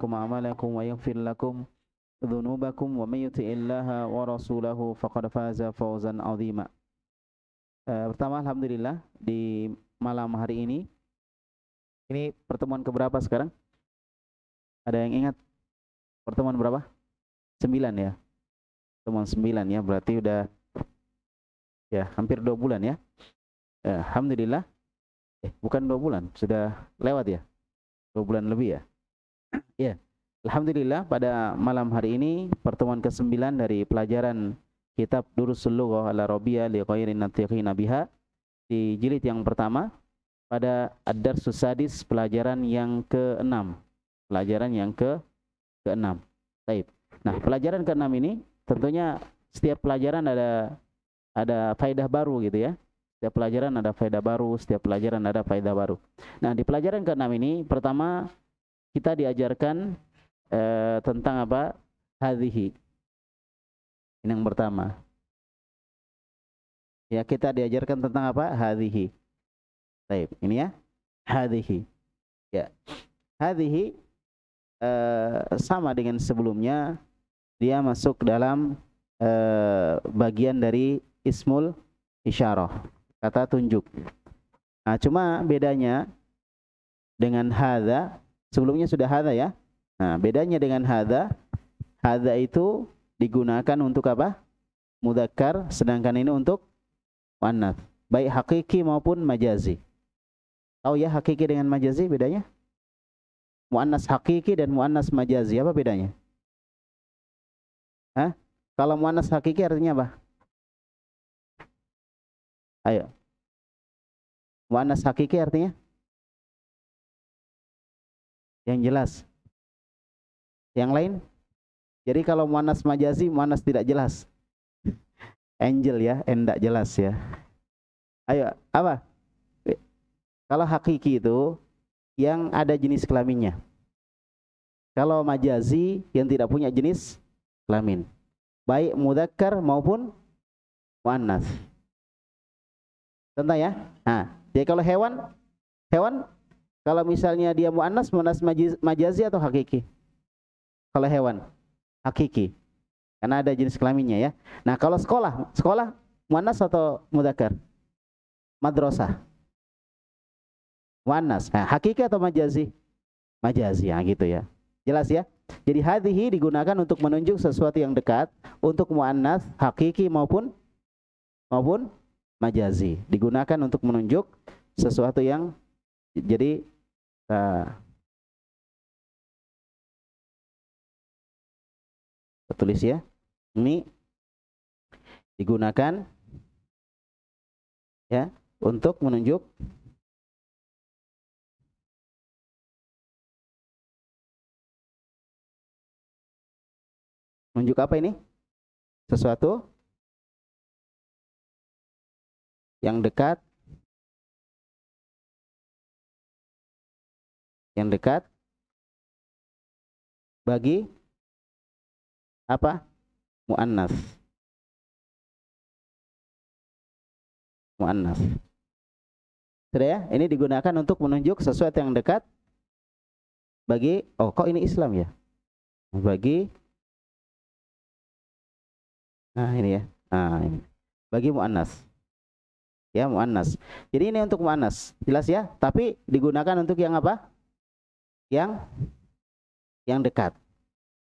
أعمالكم ويغفر لكم ذنوبكم ومن يطع الله ورسوله فقد فاز فوزا عظيما. Pertama, alhamdulillah di malam hari ini pertemuan keberapa sekarang? Ada yang ingat pertemuan berapa? 9 ya. Pertemuan 9 ya, berarti udah ya hampir 2 bulan ya. Alhamdulillah. Bukan 2 bulan, sudah lewat ya. 2 bulan lebih ya. Ya. Alhamdulillah pada malam hari ini pertemuan ke-9 dari pelajaran kitab Durusul Lughah al-Arabiyyah li ghairin natiqina biha di jilid yang pertama pada ad-darsus sadis pelajaran yang ke-6. Pelajaran yang ke-6. Baik. Nah, pelajaran ke-6 ini tentunya setiap pelajaran ada faedah baru gitu ya. Setiap pelajaran ada faedah baru, setiap pelajaran ada faedah baru. Nah, di pelajaran ke-6 ini pertama kita diajarkan tentang apa? Hadhihi. Ini yang pertama. Ya, kita diajarkan tentang apa? Hadhihi. Baik, ini ya. Hadhihi. Ya. Hadhihi sama dengan sebelumnya, dia masuk dalam bagian dari ismul isyarah, kata tunjuk. Nah, cuma bedanya dengan hadza, sebelumnya sudah hadza ya. Nah, bedanya dengan hadza itu digunakan untuk apa? Mudzakkar, sedangkan ini untuk muannats, baik hakiki maupun majazi. Tahu ya hakiki dengan majazi bedanya? Muannas hakiki dan muannas majazi, apa bedanya? Hah? Kalau muannas hakiki artinya apa? Ayo. Muannas hakiki artinya? Yang jelas. Yang lain? Jadi kalau muannas majazi, muannas tidak jelas. Angel ya, enggak jelas ya. Ayo, apa? Kalau hakiki itu yang ada jenis kelaminnya. Kalau majazi yang tidak punya jenis kelamin, baik mudzakkar maupun muannas. Contoh ya. Nah, jadi kalau hewan kalau misalnya dia muannas majazi atau hakiki? Kalau hewan hakiki, karena ada jenis kelaminnya ya. Nah, kalau sekolah muannas atau mudzakkar? Madrasah muannas. Nah, hakiki atau majazi? Majazi ya, gitu ya. Jelas ya? Jadi hadhihi digunakan untuk menunjuk sesuatu yang dekat untuk muannas hakiki maupun majazi. Digunakan untuk menunjuk sesuatu yang jadi tulis ya. Ini digunakan ya untuk menunjuk apa ini? Sesuatu yang dekat bagi apa? Muannas. Sudah ya? Ini digunakan untuk menunjuk sesuatu yang dekat bagi, oh kok ini Islam ya? Bagi, nah ini ya. Nah, ini. Bagi muannas. Ya, muannas. Jadi ini untuk muannas. Jelas ya? Tapi digunakan untuk yang apa? Yang dekat.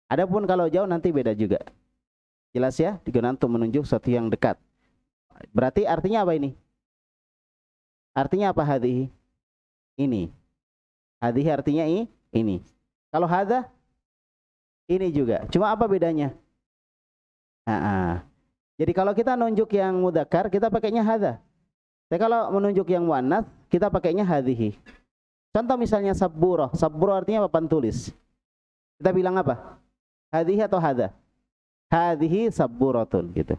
Adapun kalau jauh nanti beda juga. Jelas ya? Digunakan untuk menunjuk sesuatu yang dekat. Berarti artinya apa ini? Artinya apa hadhihi? Ini. Hadhihi artinya ini. Kalau hadza ini juga. Cuma apa bedanya? Jadi kalau kita nunjuk yang mudzakkar, kita pakainya hadza. Tapi kalau menunjuk yang muannats, kita pakainya hadhihi. Contoh misalnya sabburah. Sabburah artinya papan tulis. Kita bilang apa? Hadhihi atau hadza? Hadhihi sabburatun gitu.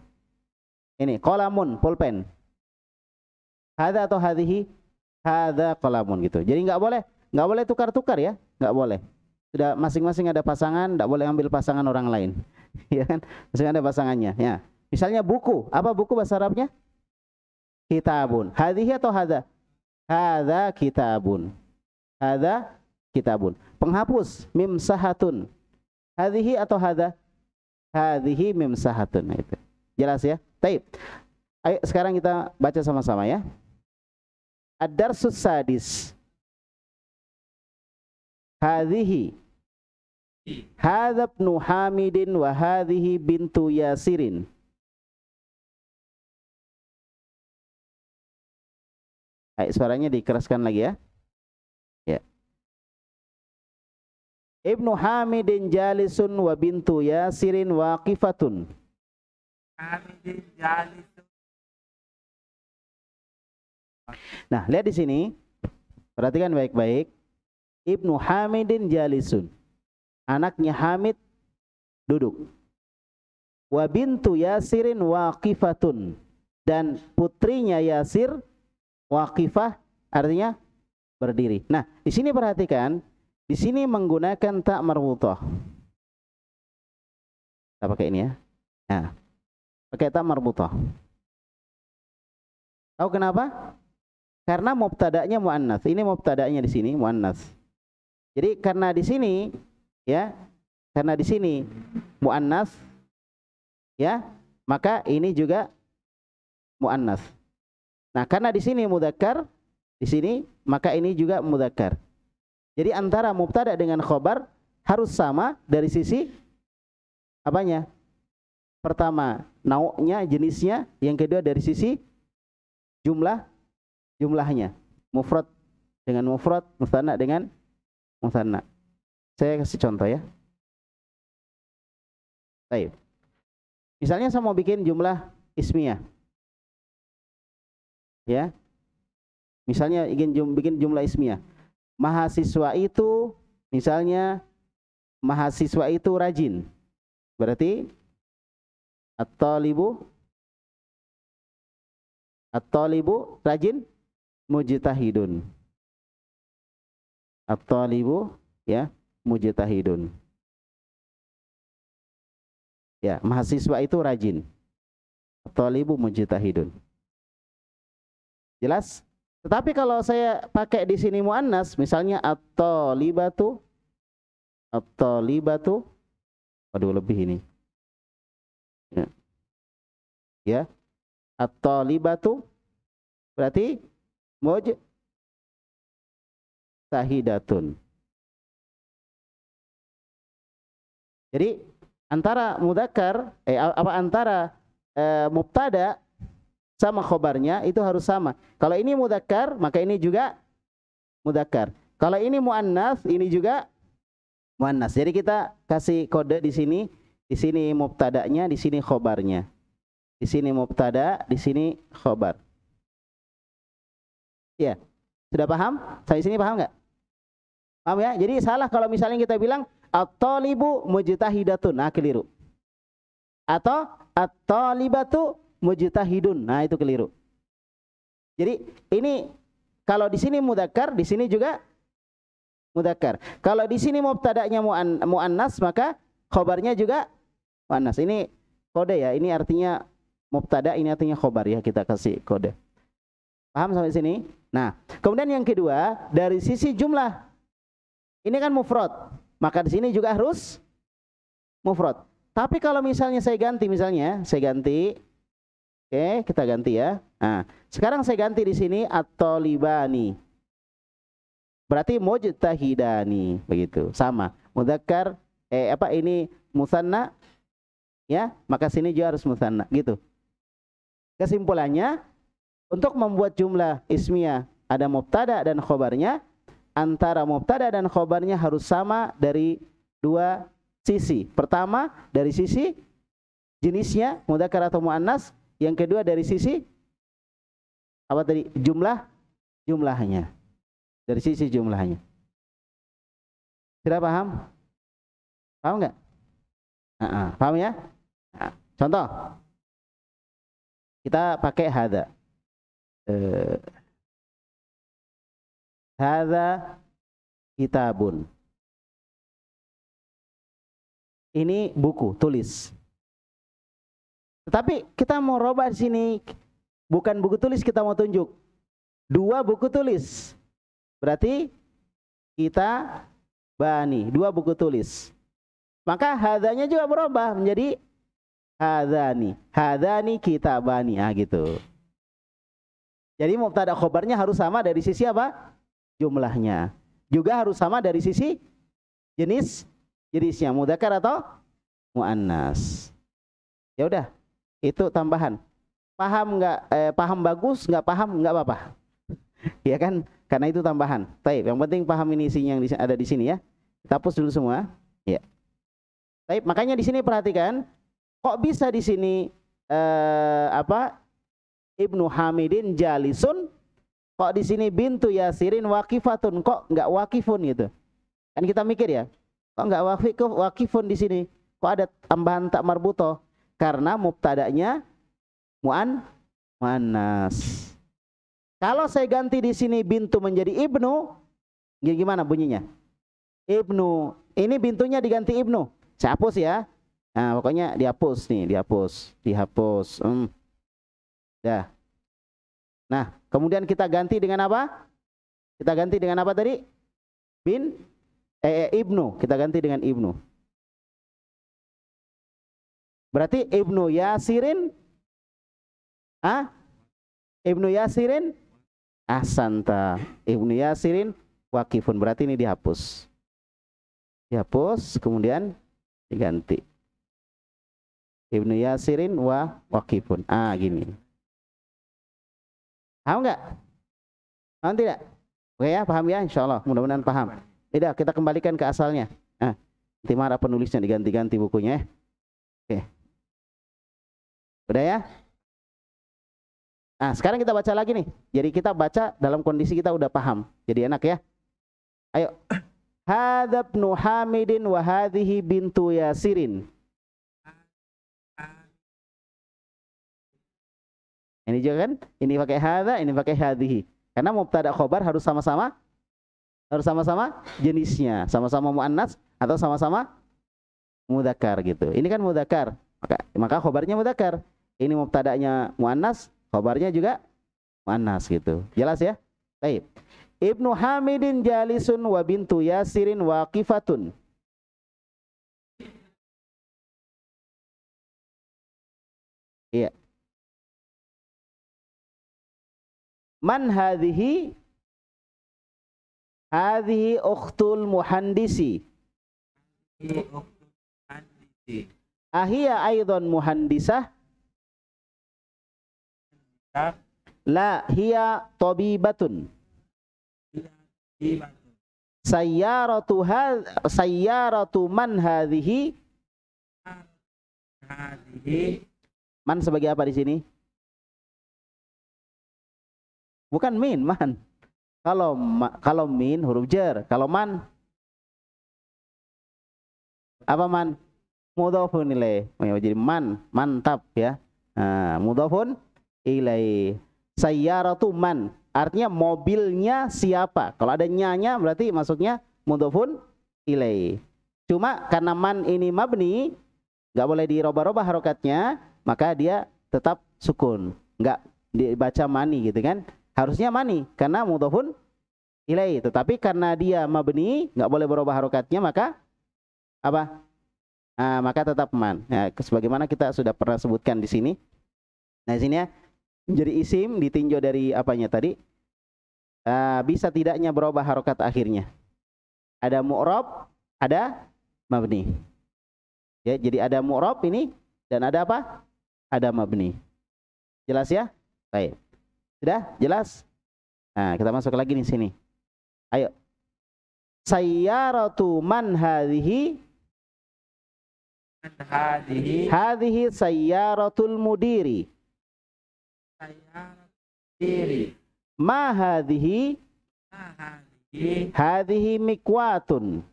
Ini qalamun, pulpen. Hadza atau hadhihi? Hadza qalamun gitu. Jadi enggak boleh tukar-tukar ya, enggak boleh. Sudah masing-masing ada pasangan, enggak boleh ambil pasangan orang lain. Ya kan? Masing ada pasangannya, ya. Misalnya buku, apa buku bahasa Arabnya? Kitabun. Hadhihi atau hadza? Hadza kitabun. Hadza kitabun. Penghapus mimsahatun. Hadhihi atau hadha? Hadhihi mimsahatun. Nah, itu. Jelas ya? Baik. Ayo sekarang kita baca sama-sama ya. Ad-darsus sadis. Hadhihi. Hadha ibnu Hamidin wa hadhihi bintu Yasirin. Ayo suaranya dikeraskan lagi ya. Ya. Ibnu Hamidin jalisun wa bintu Yasirin waqifatun. Hamidin jalisun. Nah, lihat di sini. Perhatikan baik-baik. Ibnu Hamidin jalisun. Anaknya Hamid duduk. Wa bintu Yasirin waqifatun. Dan putrinya Yasir waqifah artinya berdiri. Nah, di sini perhatikan, di sini menggunakan ta marbutah. Kita pakai ini ya. Nah, pakai ta marbutah. Tahu kenapa? Karena mubtada'nya muannats. Ini mubtada'nya di sini muannats. Jadi karena di sini ya, karena di sini muannats ya, maka ini juga muannats. Nah, karena di sini mudzakkar, di sini maka ini juga mudzakkar. Jadi antara mubtada dengan khobar harus sama dari sisi apanya? Pertama, nau'nya, jenisnya, yang kedua dari sisi jumlahnya. Mufrad dengan mufrad, mutsanna dengan mutsanna. Saya kasih contoh ya. Baik. Misalnya saya mau bikin jumlah ismiyah. Ya, misalnya ingin bikin jumlah ismiyah. Mahasiswa itu, misalnya mahasiswa itu rajin. Berarti at-talibu rajin, mujtahidun. At-talibu ya, mujtahidun. Ya, mahasiswa itu rajin. At-talibu mujtahidun. Jelas? Tetapi kalau saya pakai di sini muannas, misalnya at-talibatu, waduh lebih ini. Ya. Ya. At-talibatu berarti mujtahidatun. Jadi antara mudzakkar antara mubtada sama khobarnya itu harus sama. Kalau ini mudzakkar, maka ini juga mudzakkar. Kalau ini muannats, ini juga muannats. Jadi kita kasih kode di sini mubtada'nya, di sini khobarnya. Di sini mubtada, di sini khobar. Ya, sudah paham? Saya sini paham nggak? Paham ya? Jadi salah kalau misalnya kita bilang at-talibu mujtahidatun, nah keliru. Atau at-talibatu mujtahidun. Nah, itu keliru. Jadi ini kalau di sini mudzakkar, di sini juga mudzakkar. Kalau di sini mubtada'nya muannas, maka khobarnya juga muannas. Ini kode ya. Ini artinya mubtada, ini artinya khobar ya. Kita kasih kode. Paham sampai sini? Nah, kemudian yang kedua, dari sisi jumlah. Ini kan mufrad. Maka di sini juga harus mufrad. Tapi kalau misalnya saya ganti, oke, kita ganti ya. Nah, sekarang saya ganti di sini at-talibani. Berarti mujtahidani, begitu. Sama. Mudzakkar ini mutsanna ya, maka sini juga harus mutsanna, gitu. Kesimpulannya, untuk membuat jumlah ismiyah ada mubtada dan khobarnya, antara mubtada dan khobarnya harus sama dari dua sisi. Pertama, dari sisi jenisnya, mudzakkar atau muannas. Yang kedua dari sisi apa tadi? Jumlahnya. Dari sisi jumlahnya. Sudah paham? Paham nggak? Paham ya? Nah, contoh. Kita pakai hadza. Hadza kitabun. Ini buku, tulis. Tetapi kita mau robah di sini, bukan buku tulis, kita mau tunjuk dua buku tulis. Berarti kita bani, 2 buku tulis. Maka hadanya juga berubah menjadi hadani kita bani, gitu. Jadi mubtada khobarnya harus sama dari sisi apa? Jumlahnya. Juga harus sama dari sisi jenisnya, mudzakkar atau muannas. Ya udah, itu tambahan. Paham nggak? Paham bagus, nggak paham nggak apa-apa. Ya kan? Karena itu tambahan. Taib. Yang penting paham ini isinya yang ada di sini ya. Kita hapus dulu semua. Ya. Taib. Makanya di sini perhatikan, kok bisa di sini Ibnu Hamidin jalisun, kok di sini bintu Yasirin waqifatun, kok nggak wakifun gitu? Kan kita mikir ya, kok nggak wakifun di sini? Kok ada tambahan tak marbuto? Karena mubtada'nya muannas. Kalau saya ganti di sini bintu menjadi ibnu, gimana bunyinya? Ibnu. Ini bintunya diganti ibnu. Saya hapus ya. Nah, pokoknya dihapus nih, dihapus. Dah. Nah, kemudian kita ganti dengan apa? Kita ganti dengan apa tadi? Ibnu. Kita ganti dengan ibnu. Berarti Ibnu Yasirin, Ibnu Yasirin, ahsanta. Ibnu Yasirin wakifun. Berarti ini dihapus. Dihapus, kemudian diganti. Ibnu Yasirin wakifun. Gini. Paham nggak? Paham tidak? Oke ya, paham ya? Insya Allah, mudah-mudahan paham. Tidak, kita kembalikan ke asalnya. Nanti marah penulisnya, diganti-ganti bukunya. Oke. Udah ya? Nah, sekarang kita baca lagi nih. Jadi kita baca dalam kondisi kita udah paham. Jadi enak ya. Ayo. Hadza ibnu Hamidin wa hadhihi bintu Yasirin. Ini juga kan? Ini pakai hadza, ini pakai hadhihi. Karena mubtada khobar harus sama-sama jenisnya, sama-sama muannas atau sama-sama mudzakkar gitu. Ini kan mudzakkar. Maka khobarnya mudzakkar. Ini mubtada'nya muannas, khobarnya juga muannas gitu. Jelas ya? Baik. Ibnu Hamidin jalisun wa bintu Yasirin waqifatun. Iya. Man hadhihi? Hadhihi ukhtul muhandisi. Ahia aidan muhandisah? La hiya tabibatun. Sayyaratu man hadhihi? Man sebagai apa di sini? Bukan min, man. Kalau min huruf jar, kalau man apa man? Mudhafun ilaih. Jadi man, mantap ya. Mudhafun ilaih. Sayyaratu man, artinya mobilnya siapa? Kalau ada nyanya berarti maksudnya mudhafun ilaih. Cuma karena man ini mabni, nggak boleh dirubah-rubah harokatnya, maka dia tetap sukun. Nggak dibaca mani gitu kan? Harusnya mani karena mudhafun ilaih. Tetapi karena dia mabni, nggak boleh berubah harokatnya, maka apa? Maka tetap man. Nah, sebagaimana kita sudah pernah sebutkan di sini. Nah, sini ya. Jadi isim ditinjau dari apanya tadi? Bisa tidaknya berubah harokat akhirnya. Ada mu'rab, ada mabni. Ya, jadi ada mu'rab ini dan ada apa? Ada mabni. Jelas ya? Baik. Sudah? Jelas? Nah, kita masuk lagi di sini. Ayo. Sayyaratu man hadhihi? Hadhihi sayyaratul mudiri. Ma hadhihi? Hadhihi mikwatun.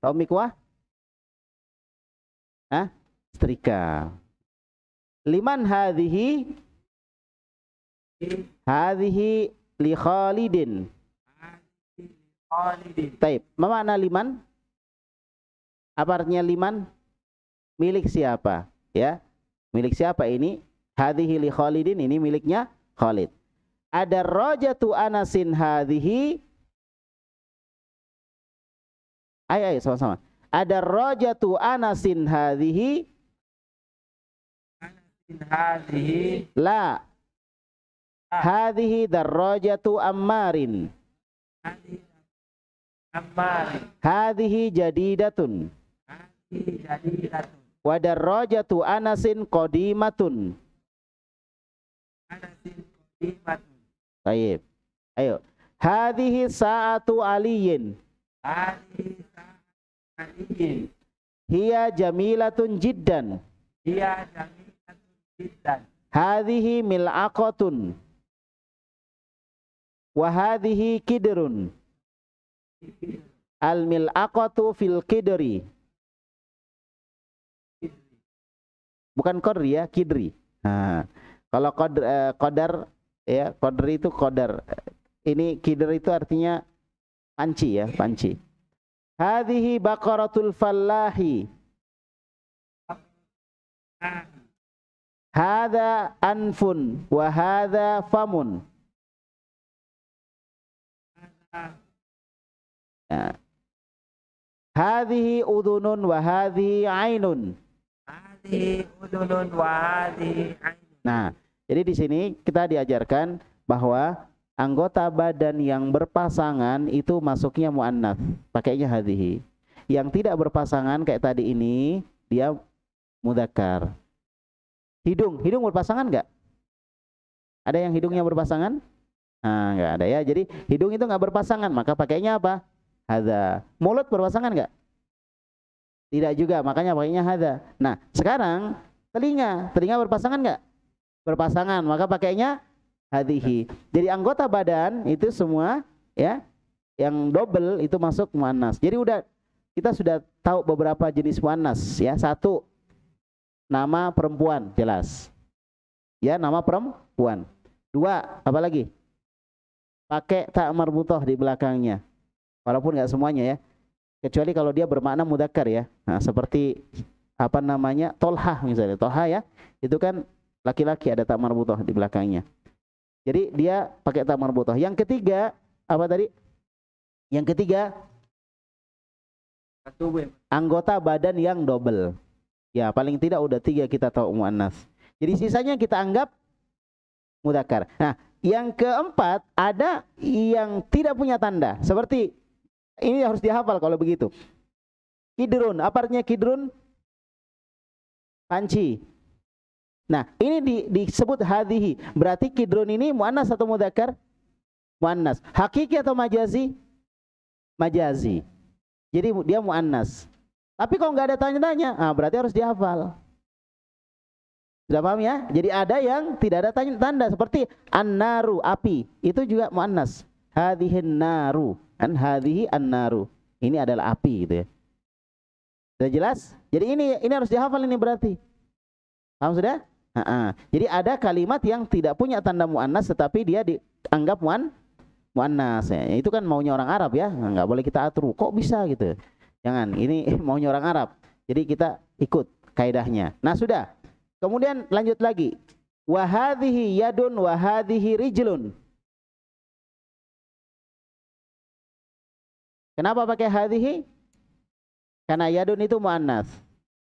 Tahu mikwah? Setrika. Liman hadhihi? Hadhihi li Khalidin. Taib. Ma makna liman? Apa artinya liman? Milik siapa? Ya. Milik siapa ini? Hadhihi li Khalidin, ini miliknya Khalid. Ada rajatu Anasin hadhihi, Ayo sama-sama. Ada rajatu Anasin hadhihi. Anasin hadhihi. La. Hadhihi darrajatu Ammarin. Hadhihi Ammarin. Hadhihi jadidatun. Hadhihi jadidatun. Wa darrajatu Anasin qadimatun. Anasin qadimatun. Baik. Ayo. Hadhihi sa'atu Aliyin. Hadhihi sa'atu Aliyin. Hiya jamilatun jiddan. Hiya jamilatun jiddan. Hadhihi mil'aqatun. Wa hadhihi kidrun. Al mil'aqatu fil kidri. Bukan qadri ya, kidri. Nah, kalau qadar ya, qadri itu qadar. Ini kidr itu artinya panci ya, panci. Hadhihi baqaratul fallahi. Hadza anfun wa hadza famun. Ya. Hadhihi udhunun wa hadhihi ainun. Hadhihi udhunun wa hadhihi ainun. Nah, jadi di sini kita diajarkan bahwa anggota badan yang berpasangan itu masuknya muannats, pakainya hadhihi. Yang tidak berpasangan kayak tadi ini dia mudzakkar. Hidung berpasangan enggak? Ada yang hidungnya berpasangan? Nah, enggak ada ya. Jadi hidung itu enggak berpasangan, maka pakainya apa? Hadza. Mulut berpasangan enggak? Tidak juga, makanya pakainya hadza. Nah, sekarang telinga berpasangan enggak? Berpasangan, maka pakainya hadhihi. Jadi anggota badan itu semua ya yang double itu masuk muannas. Jadi kita sudah tahu beberapa jenis muannas ya. Satu, nama perempuan jelas. Ya, nama perempuan. Dua, apa lagi? Pakai ta marbuthah di belakangnya. Walaupun enggak semuanya ya. Kecuali kalau dia bermakna mudzakkar ya. Nah, seperti apa namanya? Tolha misalnya. Tolha ya. Itu kan laki-laki ada ta marbuthah di belakangnya. Jadi dia pakai ta marbuthah. Yang ketiga, apa tadi? Yang ketiga, anggota badan yang double. Ya, paling tidak udah 3 kita tahu muannas. Jadi sisanya kita anggap mudzakkar. Nah, yang keempat ada yang tidak punya tanda. Seperti ini harus dihafal kalau begitu. Kidrun, apa artinya kidrun? Panci. Nah, ini disebut hadhihi. Berarti kidrun ini muannas atau mudzakkar? Muannas. Hakiki atau majazi? Majazi. Jadi dia muannas. Tapi kalau nggak ada tanya-tanya, berarti harus dihafal. Sudah paham ya? Jadi ada yang tidak ada tanda seperti an-naru, api. Itu juga muannas. Hadhihin naru. Kan hadhihi an-naru. Ini adalah api gitu ya. Sudah jelas? Jadi ini harus dihafal ini berarti. Paham sudah? Jadi ada kalimat yang tidak punya tanda muannas tetapi dia dianggap muannas ya. Itu kan maunya orang Arab ya, nggak boleh kita atur. Kok bisa gitu? Jangan, ini maunya orang Arab. Jadi kita ikut kaidahnya. Nah, sudah. Kemudian lanjut lagi. Wa hadhihi yadun wa hadhihi rijlun. Kenapa pakai hadhihi? Karena yadun itu muannas.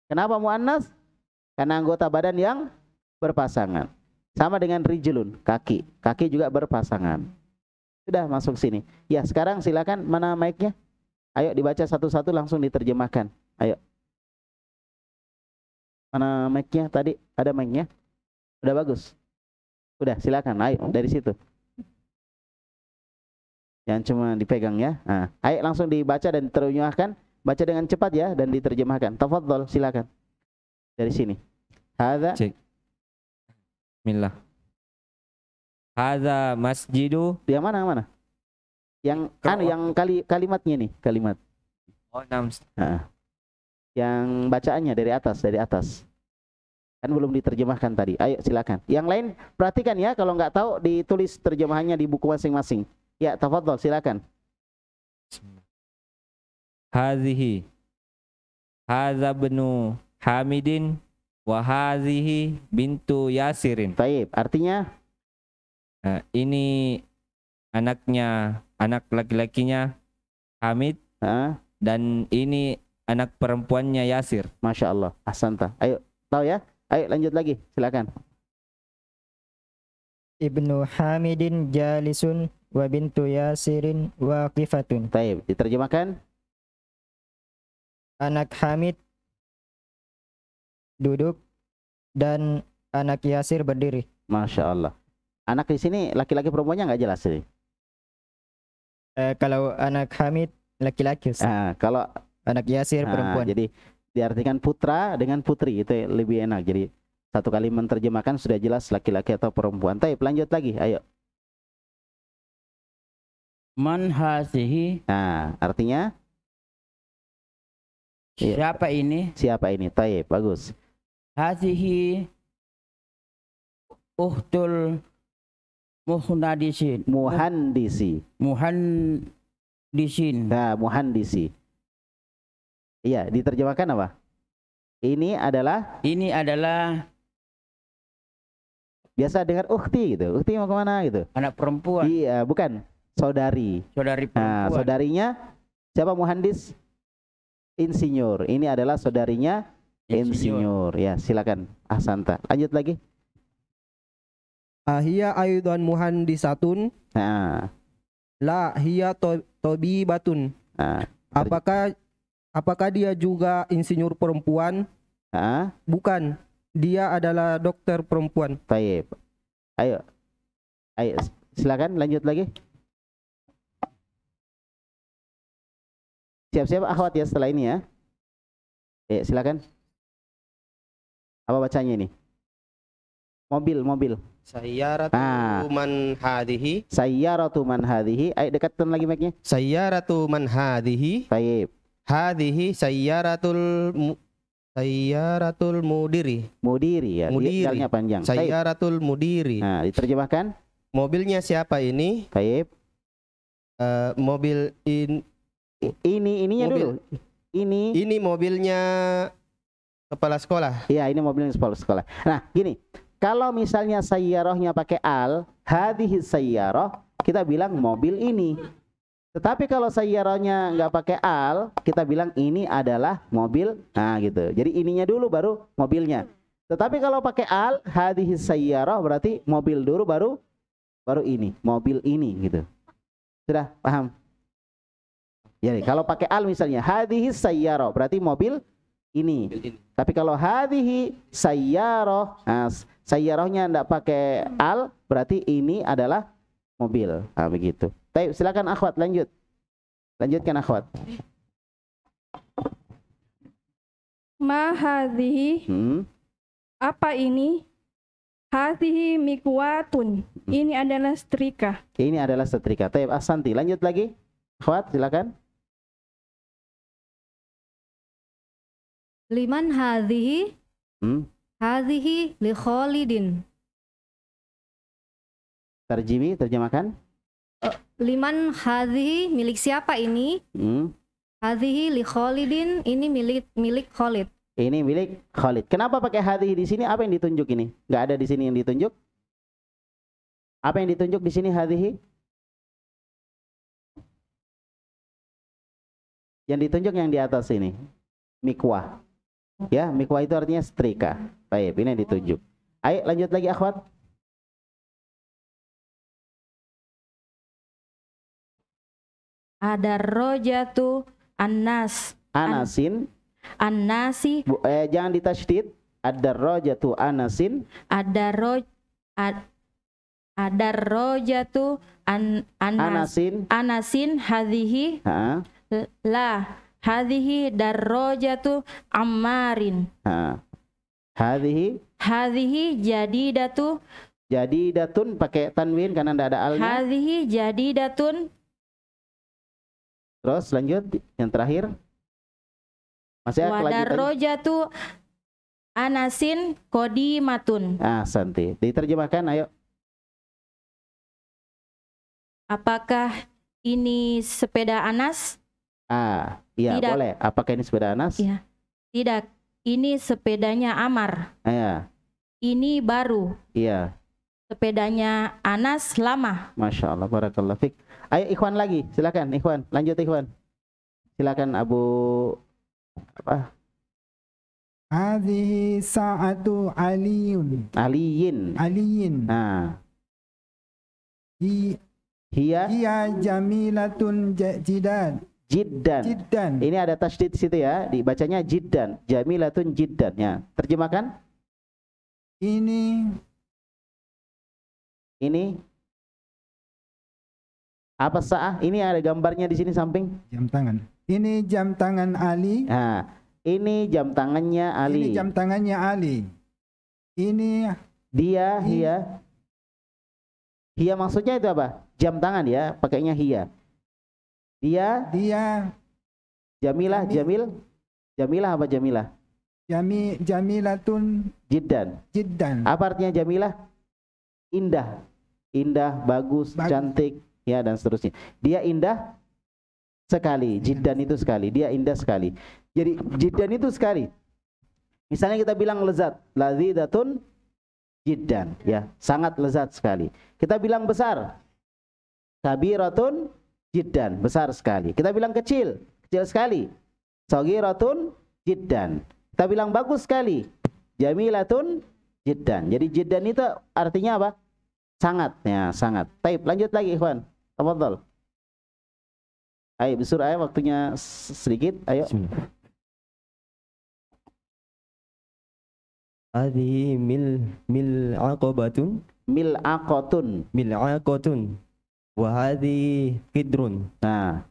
Kenapa muannas? Karena anggota badan yang berpasangan. Sama dengan rijlun, kaki. Kaki juga berpasangan. Sudah masuk sini. Ya, sekarang silakan, mana mic-nya? Ayo dibaca satu-satu langsung diterjemahkan. Ayo. Mana mic-nya tadi? Ada mic-nya? Udah bagus. Udah, silakan. Ayo dari situ. Jangan cuma dipegang ya. Nah, ayo langsung dibaca dan diterjemahkan. Baca dengan cepat ya dan diterjemahkan. Tafadhol, silakan. Dari sini. Hadza. Cek. Bismillah. Hadza masjidu. Yang mana? Yang yang kalimatnya nih, kalimat. Oh, 6. Yang bacaannya dari atas. Kan belum diterjemahkan tadi. Ayo silakan. Yang lain perhatikan ya, kalau nggak tahu ditulis terjemahannya di buku masing-masing. Ya, tafadhol, silakan. Hadhihi. Hadza bnu Hamidin wa hadhihi bintu Yasirin. Baik, artinya Ini anak laki-lakinya Hamid dan ini anak perempuannya Yasir. Masya Allah. Ahsanta. Ayo, tahu ya? Ayo lanjut lagi. Silakan. Ibnu Hamidin jalisun wa bintu Yasirin waqifatun. Taib. Diterjemahkan. Anak Hamid duduk dan anak Yasir berdiri. Masya Allah. Anak di sini laki-laki perempuannya nggak jelas ini. Kalau anak Hamid laki-laki, Ustaz. Kalau Anak Yasir perempuan. jadi diartikan putra dengan putri itu lebih enak. Jadi satu kali menerjemahkan sudah jelas laki-laki atau perempuan. Taib, lanjut lagi. Ayo. Man hazihi, Nah, artinya Iya. siapa ini? siapa ini? Taib, bagus. Hazihi uhtul muhnadisin. Muhandisi. Muhandisin. Nah, muhandisi. Iya, diterjemahkan apa? Ini adalah Ini adalah biasa dengan ukhti gitu. Ukhti mau kemana gitu? anak perempuan, Iya, bukan. Saudari. saudari Nah, perempuan. saudarinya siapa muhandis? Insinyur. Ini adalah saudarinya insinyur. Ya, silakan. Ahsanta. Lanjut lagi. Ahia aidan muhandisatun Nah, la hiya tobibatun. nah, Apakah dia juga insinyur perempuan? nah, Bukan. Dia adalah dokter perempuan. taib. Ayo. Ayo, silakan lanjut lagi. Siap-siap akhwat ya setelah ini ya. Silakan. Apa bacanya ini? Mobil. Sayyaratu Ah. man hadhihi. Sayyaratu man hadhihi. Ayo dekatkan lagi mic-nya. Sayyaratu man hadhihi. Taib. Hadhihi sayyaratul mudiri. Mudiri ya. Mudiri. Dalnya panjang. Taib. Sayyaratul mudiri. Nah, diterjemahkan. Mobilnya siapa ini? Taib. Mobil Ininya Mobil. dulu. ini mobilnya kepala sekolah. Iya, ini mobil sekolah. Nah, gini. Kalau misalnya sayyarahnya pakai al, hadhihi sayyarah, kita bilang mobil ini. Tetapi kalau sayyarahnya nggak pakai al, kita bilang ini adalah mobil. Nah, gitu. Jadi ininya dulu baru mobilnya. Tetapi kalau pakai al, hadhihi sayyarah berarti mobil dulu baru ini, mobil ini gitu. Sudah paham? Jadi kalau pakai al misalnya hadhihi sayyarah berarti mobil ini. Tapi kalau hadhihi sayyarah, nah, sayyarahnya enggak pakai al berarti ini adalah mobil. Nah, begitu. Baik, silakan akhwat lanjut. Lanjutkan akhwat. Ma hadhihi, apa ini? Hadhihi mikwatun, ini adalah setrika. Ini adalah setrika. Taib, ahsanti. Lanjut lagi. Akhwat, silakan. Liman hadhihi? Hadhihi li Khalidin. Terjemahkan. Liman hadhihi, milik siapa ini? Hadhihi li Khalidin, ini milik Khalid. Ini milik Khalid. Kenapa pakai hadhihi di sini? Apa yang ditunjuk ini? Nggak ada di sini yang ditunjuk. Apa yang ditunjuk di sini hadhihi? Yang ditunjuk yang di atas ini. Mikwah. Ya, mikwah itu artinya setrika. Baik, ini yang ditunjuk. Ayo lanjut lagi akhwat. Adarrojatu annas. Anasin. Annasi. Jangan ditasydid. Adarrojatu anasin. Adarrojatu Anasin. Anasin hadhihi. La. Hadhihi darrojatu Ammarin. Hadhihi jadidatun. Jadidatun pakai tanwin karena tidak ada alnya. Hadhihi jadidatun. Terus lanjut yang terakhir. Masih ada kelanjutan. Wadarrojatu Anasin qodimatun. Santi. Diterjemahkan ayo. Apakah ini sepeda Anas? Iya, Tidak. boleh. Apakah ini sepeda Anas? Iya. Tidak. Ini sepedanya Amar. Iya. Ini baru. Iya. Sepedanya Anas lama. Masya Allah, barakallah fik. Ayo Ikhwan lagi, silakan Ikhwan, lanjut Ikhwan. Silakan Abu apa? Hadhihi sa'atu aliyun. Aliyin. Aliyin. Nah, Hi- hiya Hiya jamilatun jiddan. jiddan. Jiddan. Ini ada tasydid di situ ya, dibacanya jiddan. Jamilatun jiddan ya. Terjemahkan? Ini Apa sa'ah? Ini ada gambarnya di sini samping. jam tangan. Ini jam tangan Ali. Nah, ini jam tangannya Ali. Ini jam tangannya Ali. Ini Dia, hiya. Hiya maksudnya itu apa? Jam tangan ya, pakainya hiya. Dia, dia Jamilah, Jamil. Jamilah apa Jamilah? jamilatun Jiddan. jiddan. Apa artinya Jamilah? Indah. Indah, bagus, cantik, ya dan seterusnya. Dia indah sekali. Jiddan itu sekali. Dia indah sekali. Jadi jiddan itu sekali. Misalnya kita bilang lezat, lazidatun jiddan, ya, sangat lezat sekali. Kita bilang besar, kabiratun jiddan, besar sekali. Kita bilang kecil, kecil sekali, sagiratun jiddan. Kita bilang bagus sekali, jamilatun jiddan. Jadi jiddan itu artinya apa? Sangat, ya, sangat. Taib, lanjut lagi ikhwan. Tafadhal. Ayo bersurah, waktunya sedikit, ayo. Hadhihi mil'aqabatun. Mil'aqatun. Wa hadhihi qidrun. Nah,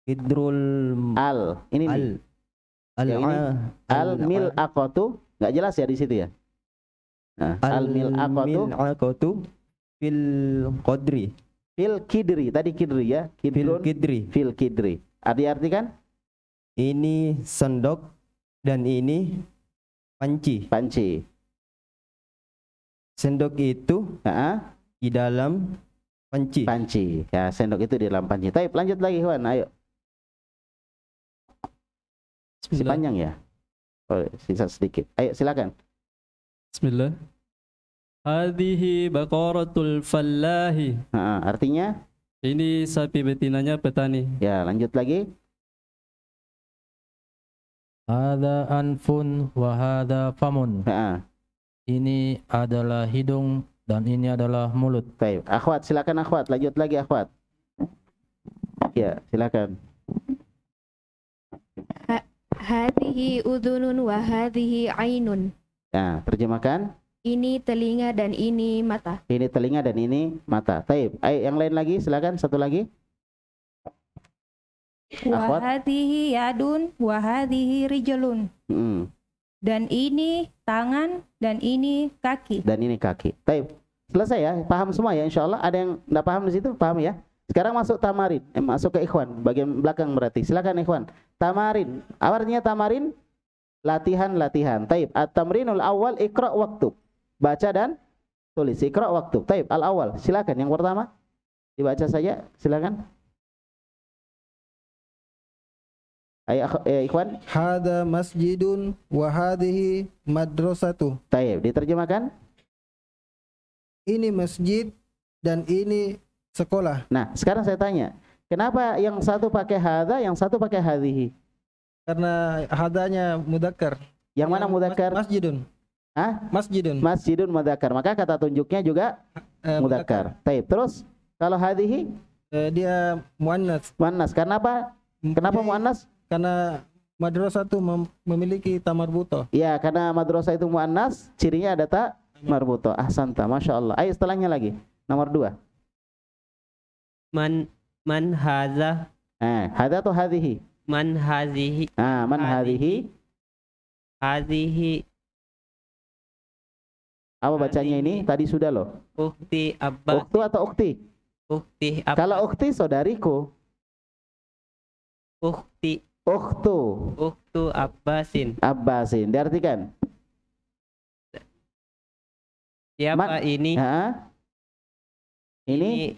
Qidrul ini nih. Yang ini al-mil'aqatu, enggak jelas ya di situ ya. Nah, al-mil'aqatu fil qadri. Fil kidri, tadi kidri ya. Kidrun, fil kidri. Artikan? Ini sendok dan ini panci. Sendok itu di dalam panci. Ya, sendok itu di dalam panci. Taib, lanjut lagi Ikhwan, ayo. Masih panjang ya? Oh, sisa sedikit. Ayo silakan. Bismillah. Hadhihi baqaratul fallahi. Artinya? Ini sapi betinanya petani. Ya, lanjut lagi. Hada anfun wa hada famun. Ini adalah hidung dan ini adalah mulut. Baik, akhwat silakan akhwat, lanjut lagi akhwat. Ya, silakan. Hadhihi udhunun wa hadhihi ainun. Nah, terjemahkan. Ini telinga dan ini mata. Ini telinga dan ini mata. Taib. Ayo yang lain lagi, silakan satu lagi. Wa hadhihi yadun wa hadhihi rijlun. Dan ini tangan dan ini kaki. Dan ini kaki. Taib. Selesai ya? Paham semua ya insyaallah? Ada yang enggak paham di situ? Paham ya? Sekarang masuk tamarin. Masuk ke ikhwan, bagian belakang berarti. Silakan ikhwan. Tamarin. Apa artinya tamarin? Latihan-latihan. Taib. At-tamrinul awal iqra waktu. Baca dan tulis. Iqra waktu. Taib. Al-awal. Silakan yang pertama. Dibaca saja. Silakan. Ayo ikhwan. Hada masjidun wa hadhihi madrasatu. Taib. Diterjemahkan. Ini masjid dan ini sekolah. Nah, sekarang saya tanya, kenapa yang satu pakai hadza, yang satu pakai hadhihi? Karena hadanya mudzakkar. Yang mana mudzakkar? Masjidun. Masjidun. Masjidun mudzakkar. Maka kata tunjuknya juga mudzakkar. Taib. Terus kalau hadhihi? Dia muannas. Muannas. Karena apa? Kenapa muannas? Karena madrasah itu memiliki ta marbutoh. Iya, karena madrasah itu muannas, cirinya ada ta marbutoh. Ahsanta, masya Allah. Ayo setelahnya lagi. Nomor 2. Man hadza. Hadza atau hadhihi? Man hadhihi. Man hadhihi. Hadhihi. Apa bacanya ini? Tadi sudah loh. Ukhti Abbas. Ukhtu atau ukhti? Ukhti Abbas. Kalau ukhti saudariku. Ukhti. Ukhtu. Ukhtu Abbasin. Abbasin. Diartikan? Siapa ini? Ini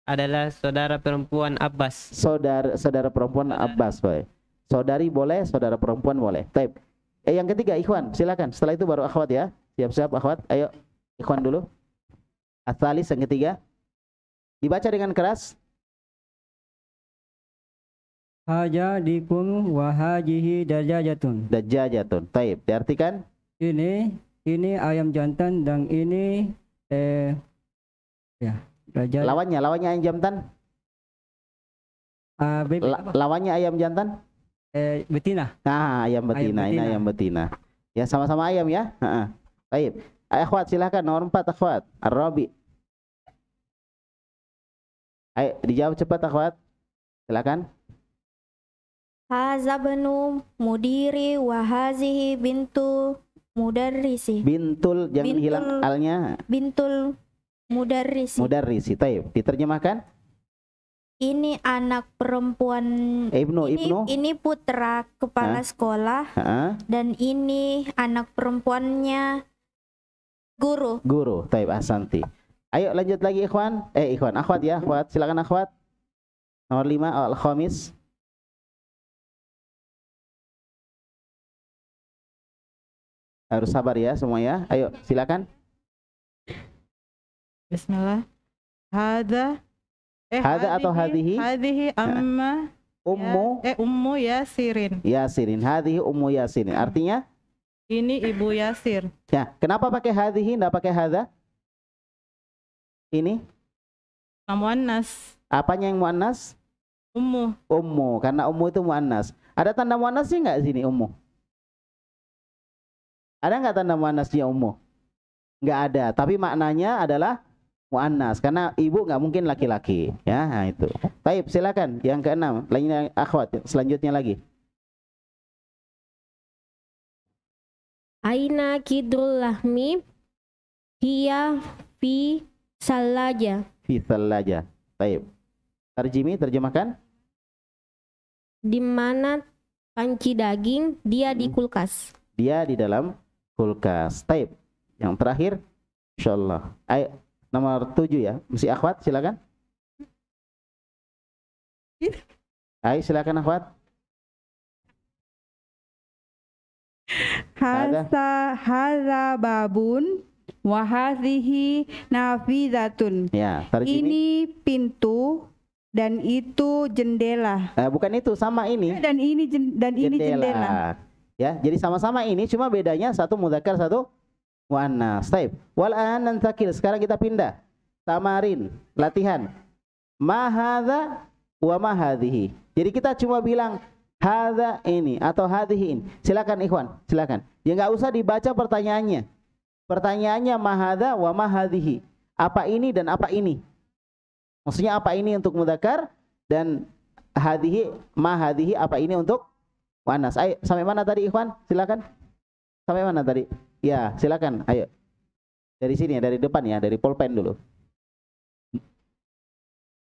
adalah saudara perempuan Abbas. Saudara perempuan Abbas, baik. Saudari boleh, saudara perempuan boleh. Taib. Yang ketiga, ikhwan, silakan. Setelah itu baru akhwat ya. Siap-siap akhwat. Ayo, ikhwan dulu. Ats-tsalis yang ketiga. Dibaca dengan keras. Haja dikum wa hajihi dajajatun. Dajajatun. Taib. Diartikan? Ini ayam jantan dan ini lawannya ayam jantan. Lawannya ayam jantan? Betina. Nah, ayam betina. Ini ayam betina. Ya, sama-sama ayam ya. Taib. Akhwat silakan nomor 4 akhwat. Ar-Rabi. Ayo dijawab cepat akhwat. Silakan. Haza benu mudiri wa hazihi bintu mudarrisi. Bintul, jangan hilang alnya. Bintul mudarrisi. Mudarrisi. Taib. Diterjemahkan? Ini anak perempuan. Ini putra kepala sekolah. Dan ini anak perempuannya guru. Guru. Taib, ahsanti. Ayo lanjut lagi ikhwan. Akhwat ya, akhwat. Silakan akhwat. Nomor 5 al-khamis. Harus sabar ya semua ya. Ayo silakan. Bismillah. Hada atau hadhihi? Hadhihi amma ummu Yasirin. Yasirin. Hadhihi ummu Yasirin. Artinya? Ini ibu Yasir. Ya, kenapa pakai hadhihi enggak pakai hadza? Ini? Muannas. Apanya yang muannas? Ummu. Ummu, karena ummu itu muannas. Ada tanda muannasnya enggak di sini ummu? Ada nggak tanda muannasnya ummu? Nggak ada, tapi maknanya adalah muannas karena ibu nggak mungkin laki-laki, ya. Nah, itu. Taib, silakan yang keenam, lainnya akhwat, selanjutnya lagi. Aina kidrul lahmi hiya fi salaja. Fi salaja. Taib. Terjemahkan. Di mana panci daging? Dia di kulkas. Dia di dalam kulkas. Taib. Yang terakhir, insyaallah. Ayo, nomor 7 ya. Mesti akhwat, silakan. Ayo, silakan akhwat. Haza babun wa hadhihi nafizatun. Ya, ini pintu dan itu jendela. Bukan itu, sama ini. Dan ini jendela. Ya, jadi sama-sama ini, cuma bedanya satu mudzakkar, satu muannas. Taib. Wal an nantakil. Sekarang kita pindah. Tamarin, latihan. Ma hadza wa ma hadhihi. Jadi kita cuma bilang hadza ini atau hadhihi ini. Silakan ikhwan, silakan. Ya enggak usah dibaca pertanyaannya. Pertanyaannya ma hadza wa ma hadhihi. Apa ini dan apa ini? Maksudnya apa ini untuk mudzakkar dan hadhihi ma hadhihi apa ini untuk muannas. Ayo, sampai mana tadi ikhwan? Silakan. Sampai mana tadi? Ya, silakan. Ayo. Dari sini, dari depan ya, dari pulpen dulu.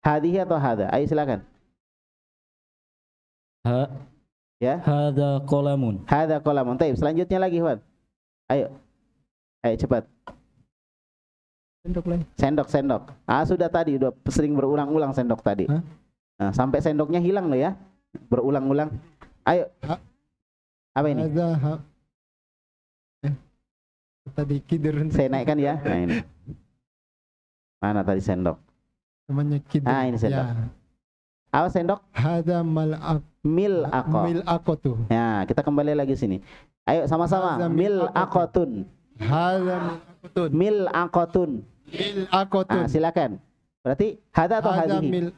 Hadhihi atau hadza? Ayo silakan. Ya. Hadza qalamun. Hadza qalamun. Taib. Selanjutnya lagi, ikhwan. Ayo. Ayo cepat. Sendok. Sudah tadi, udah sering berulang-ulang sendok tadi. Nah, sampai sendoknya hilang loh ya. Berulang-ulang. Ayo. Apa ini? Tadi kider. Saya naikkan ya. Nah, ini. Mana tadi sendok? Namanya kider. Ini sendok. Ya. Apa sendok? Hada mil'aqatu. Ya, kita kembali lagi sini. Ayo sama-sama. Mil'aqatun. Hada mil'aqatun. Mil'aqatun. Silakan. Berarti hada atau hadhihi?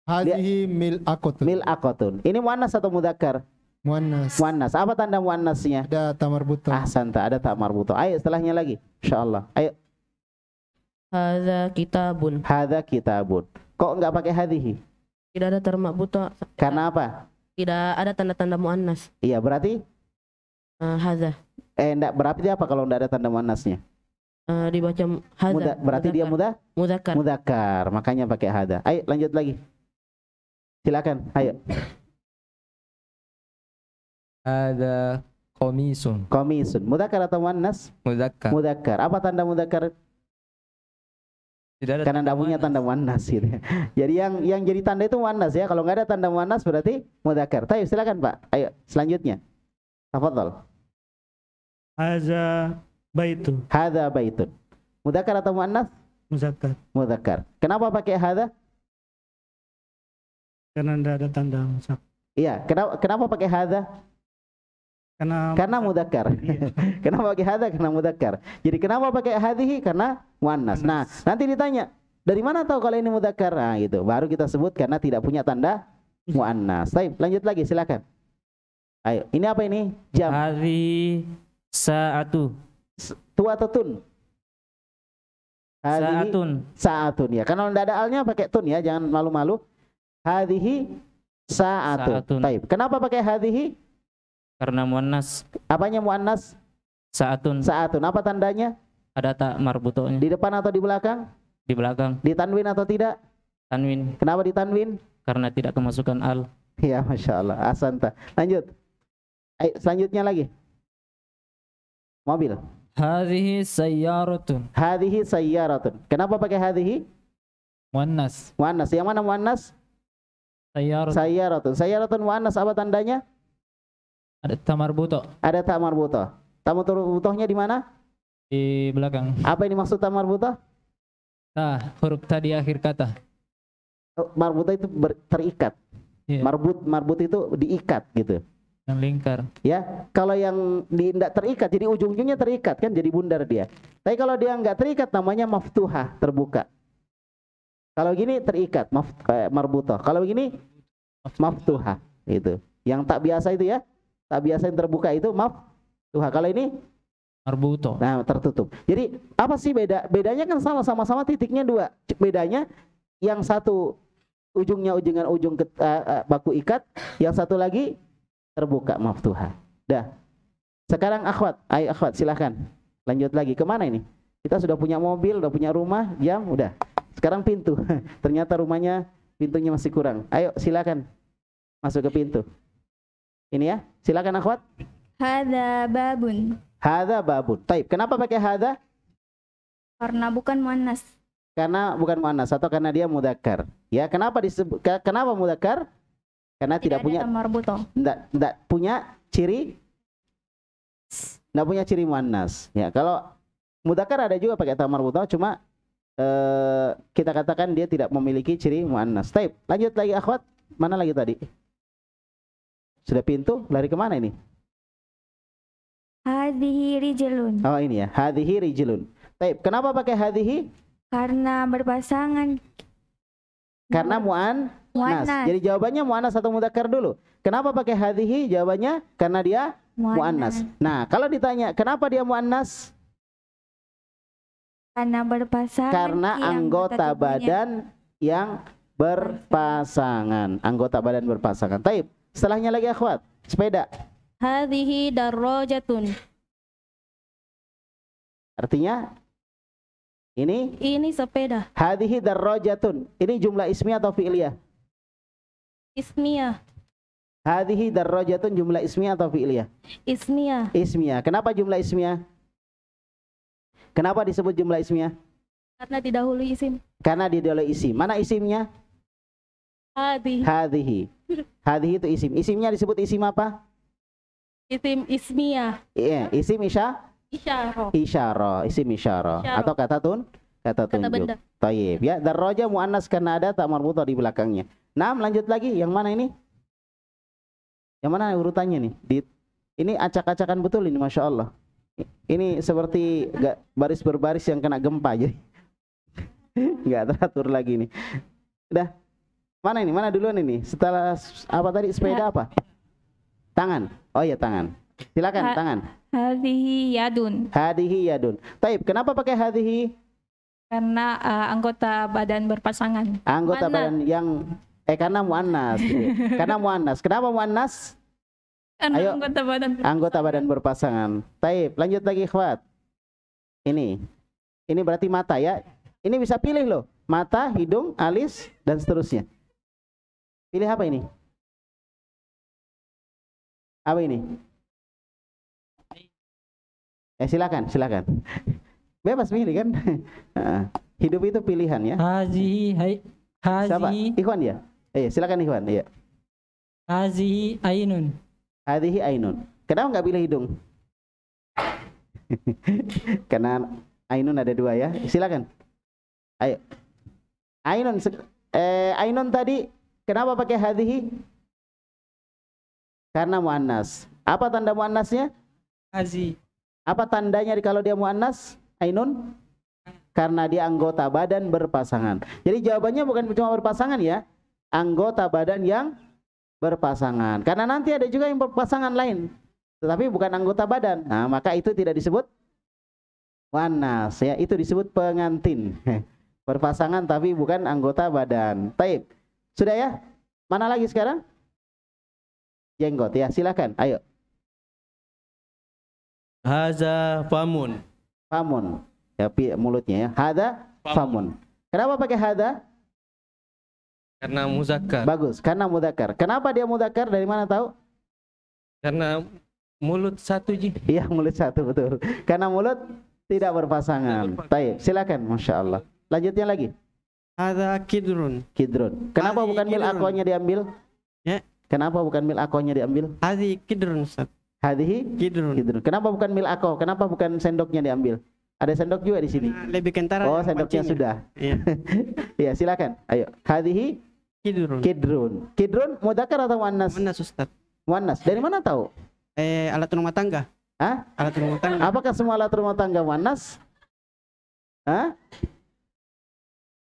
Hadhihi mil'aqatun. Mil'aqatun. Ini muannas atau mudzakkar? Muannas. Muannas. Apa tanda muannasnya? Ada ta marbuto. Ahsanta, ada ta marbuto. Ayo setelahnya lagi. Insyaallah. Ayo. Hadza kitabun. Hadza kitabun. Kok enggak pakai hadhihi? Tidak ada ta marbuto. Karena apa? Tidak ada tanda-tanda muannas. Iya, berarti hadza. Enggak, berarti apa kalau enggak ada tanda muannasnya? Dibaca hadza. Berarti dia mudzakkar. Mudzakkar, makanya pakai hadza. Ayo lanjut lagi. Silakan, ayo. Ada komisun. Komisun. Mudzakkar atau muannas? Mudzakkar. Mudzakkar. Apa tanda mudzakkar? Tidak ada. Karena tidak punya tanda muannas gitu. Jadi yang jadi tanda itu muannas ya. Kalau nggak ada tanda muannas berarti mudzakkar. Tayo silakan Pak. Ayo selanjutnya. Tafadhol. Hadza baitun. Hadza baitun. Mudzakkar atau muannas? Mudzakkar. Mudzakkar. Kenapa pakai hadza? Karena tidak ada tanda musyak. Iya, kenapa pakai hadza? Karena mudzakkar. Kenapa pakai hadza? Karena mudzakkar. Jadi kenapa pakai hadhihi? Karena muannas. Nah, nanti ditanya, dari mana tahu kalau ini mudzakkar? Nah, gitu. Baru kita sebut karena tidak punya tanda muannas. Baik, lanjut lagi silakan. Ayo, ini apa ini? Jam. Hadhihi sa'atu. Tu atau tun? Sa'atun. Sa'atun ya. Kalau tidak ada alnya pakai tun ya, jangan malu-malu. Hadhihi sa'atun. Baik. Kenapa pakai hadhihi? Karena muannas. Apanya muannas? Sa'atun. Sa'atun. Apa tandanya? Ada tak marbutonya. Di depan atau di belakang? Di belakang. Ditanwin atau tidak? Tanwin. Kenapa ditanwin? Karena tidak kemasukan al. Ya, masya Allah. Asanta. Lanjut. Ayo, selanjutnya lagi. Mobil. Hadhihi sayyaratun. Hadhihi sayyaratun. Kenapa pakai hadhihi? Muannas. Muannas. Yang mana muannas? Sayyaratun. Sayyaratun. Sayyaratun muannas apa tandanya? Ada ta marbuto. Ada ta marbuto. Ta marbutohnya di mana? Di belakang. Apa ini maksud ta marbuto? Huruf ta di akhir kata. Marbuto itu terikat. Yeah. Marbut itu diikat gitu. Yang lingkar. Ya, kalau yang tidak terikat, jadi ujung-ujungnya terikat kan, jadi bundar dia. Tapi kalau dia nggak terikat, namanya maftuhah, terbuka. Kalau gini terikat, marbutoh. Kalau begini maftuhah, itu. Yang tak biasa itu ya, tak biasa yang terbuka itu maftuhah. Kalau ini marbutoh. Nah, tertutup. Jadi apa sih bedanya kan sama-sama titiknya dua. Bedanya yang satu ujungnya ujung baku ikat, yang satu lagi terbuka maftuhah. Dah. Sekarang akhwat, ayo akhwat silahkan. Lanjut lagi. Kemana ini? Kita sudah punya mobil, sudah punya rumah, jam, udah. Sekarang pintu. Ternyata rumahnya pintunya masih kurang. Ayo silakan masuk ke pintu. Ini ya, silakan akhwat. Hadza babun. Hadza babun. Taib. Kenapa pakai hadza? Karena bukan muannas. Karena bukan muannas atau karena dia mudzakkar. Ya, kenapa disebut kenapa mudzakkar? Karena tidak punya tidak punya ciri muannas. Ya, kalau mudzakkar ada juga pakai ta marbutoh, cuma kita katakan dia tidak memiliki ciri muannas. Taib. Lanjut lagi akhwat. Mana lagi tadi? Sudah pintu, lari kemana ini? Hadhihi rijlun. Oh ini ya, hadhihi rijlun. Taib. Kenapa pakai hadhihi? Karena berpasangan. Karena muannas. Jadi jawabannya muannas atau mudzakkar dulu. Kenapa pakai hadhihi? Jawabannya karena dia muannas. Nah, kalau ditanya kenapa dia muannas? Karena berpasangan. Karena anggota badan yang berpasangan. Anggota badan berpasangan. Taib. Setelahnya lagi akhwat. Sepeda. Hadhihi darrajatun. Artinya ini sepeda. Hadhihi darrajatun. Ini jumlah ismiyah atau fi'liyah? Ismiyah. Hadhihi darrajatun jumlah ismiyah atau fi'liyah? Ismiyah. Ismiyah. Kenapa jumlah ismiyah? Kenapa disebut jumlah ismiyah? Karena didahului isim. Karena didahului isim. Mana isimnya? Hadhihi. Hadhihi. Hadhihi itu isim. Isimnya disebut isim apa? Isim ismiyah. Iya, isim isyarah. Isyarah, isim isyarah. Atau kata tunjuk. Benda. Tayyib. Ya, darraja muannas karena ada ta marbutoh di belakangnya. Nah, lanjut lagi. Yang mana ini? Yang mana urutannya nih? Ini acak-acakan betul ini, masya Allah. Ini seperti baris berbaris yang kena gempa jadi nggak teratur lagi nih. Udah. Mana ini? Mana duluan ini? Setelah apa tadi? Sepeda apa? Tangan. Oh iya tangan. Silakan tangan. Hadhihi yadun. Hadhihi yadun. Taib. Kenapa pakai hadhihi? Karena anggota badan berpasangan. Anggota badan yang karena muannas. Gitu. Karena muannas. Kenapa muannas? Karena Ayo, anggota badan berpasangan. Taib. Lanjut lagi ikhwat. Ini berarti mata ya. Ini bisa pilih loh. Mata, hidung, alis dan seterusnya. Pilih apa ini? Apa ini? Silakan. Bebas pilih kan. Hidup itu pilihan ya. Siapa? Ikhwan ya? Silakan Ikhwan. Iya. Hazihi ainun. Hadhihi ainun. Kenapa nggak pilih hidung? Karena ainun ada dua ya. Silakan. Ayo. Ainun. Ainun tadi Kenapa pakai hadhihi? Karena muannas. Apa tanda muannasnya? Hazi. Apa tandanya kalau dia muannas? Ainun? Karena dia anggota badan berpasangan. Jadi jawabannya bukan cuma berpasangan ya. Anggota badan yang berpasangan. Karena nanti ada juga yang berpasangan lain, tetapi bukan anggota badan. Nah, maka itu tidak disebut muannas ya, itu disebut pengantin. Berpasangan tapi bukan anggota badan. Taib. Sudah ya? Mana lagi sekarang? Jenggot ya, silakan. Ayo. Haza famun. Famun. Ya, mulutnya ya. Hada famun. Kenapa pakai hada? Karena muzakkar. Bagus, karena mudzakkar. Kenapa dia mudzakkar? Dari mana tahu? Karena mulut satu ji. Iya, mulut satu, betul. Karena mulut tidak berpasangan. Taib, silakan. Masya Allah. Lanjutnya lagi. Hadza kidrun. Kidrun. Kenapa bukan mil akonya diambil? Ya. Kenapa bukan mil akonya diambil? Hadhi kidrun, Ustaz. Hadhihi kidrun. Kidrun. Kenapa bukan mil ako? Kenapa bukan sendoknya diambil? Ada sendok juga di sini. Lebih kentara. Oh, sendoknya sudah. Iya. Iya, silakan. Ayo. Hadhihi kidrun. Kidrun. Kidrun mudzakkar atau muannas? Muannas, Ustaz. Muannas. Dari mana tahu? Alat rumah tangga. Hah? Alat rumah tangga. Apakah semua alat rumah tangga muannas? Hah?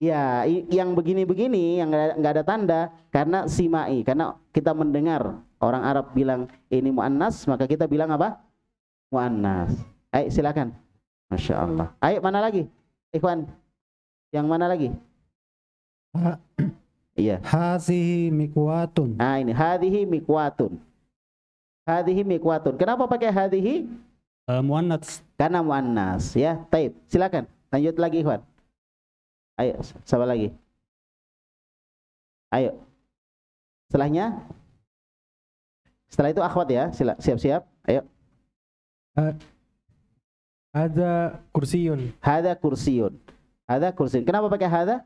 Ya, yang begini-begini, yang nggak ada tanda, karena simai, karena kita mendengar orang Arab bilang ini muannas, maka kita bilang apa? Muannas. Ayo, silakan. Masya Allah. Ayo, mana lagi? Ikhwan, yang mana lagi? Iya. Hazihi mikwatun. Nah, ini hadhihi mikwatun. Hadhihi mikwatun. Kenapa pakai hadhihi? Muannats. Karena muannas, ya. Taib. Silakan. Lanjut lagi, Ikhwan. Ayo, siapa lagi? Ayo. Setelahnya? Setelah itu akhwat ya. Siap-siap. Ayo. Hada kursiyun. Hada kursiyun. Hada kursiyun. Kenapa pakai hada?